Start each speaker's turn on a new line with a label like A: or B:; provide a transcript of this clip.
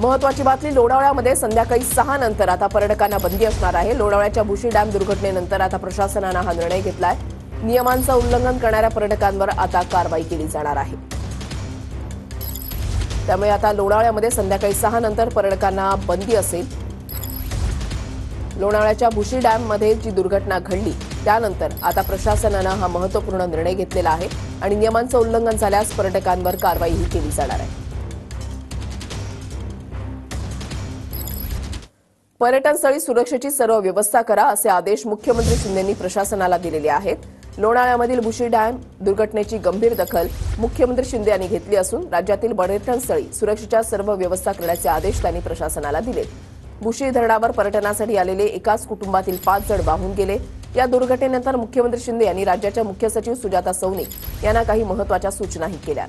A: महत्वाची बातमी, लोणावळ्यामध्ये संध्याकाळी 6 नंतर आता पर्यटकांना बंदी असणार आहे। लोणावळ्याच्या भुशी डॅम दुर्घटनेनंतर आता प्रशासनाने हा निर्णय घेतलाय। नियमांचं उल्लंघन करणाऱ्या पर्यटकांवर आता कारवाई केली जाणार आहे। त्यामुळे आता लोणावळ्यामध्ये संध्याकाळी 6 नंतर पर्यटकांना बंदी असेल। लोणावळ्याच्या भुशी डॅममध्ये जी दुर्घटना घडली त्यानंतर आता प्रशासनाने हा महत्त्वपूर्ण निर्णय घेतलेला आहे आणि नियमांचं उल्लंघन झाल्यास पर्यटकांवर कारवाईही केली जाणार आहे। पर्यटनस्थळी सुरक्षेची सर्व व्यवस्था करा असे आदेश मुख्यमंत्री शिंदेंनी प्रशासनाला दिलेले आहेत। लोणावळ्यामधील भुशी डॅम दुर्घटनेची गंभीर दखल मुख्यमंत्री शिंदे यांनी घेतली असून राज्यातील पर्यटनस्थळी सुरक्षेच्या सर्व व्यवस्था करण्याचे आदेश त्यांनी प्रशासनाला दिले। भुशी धरणावर पर्यटनासाठी आलेले एकाच कुटुंबातील 5 जण वाहून गेले। या दुर्घटनेनंतर मुख्यमंत्री शिंदे यांनी राज्याच्या मुख्य सचिव सुजाता सौनिक यांना काही महत्त्वाच्या सूचनाही केल्या।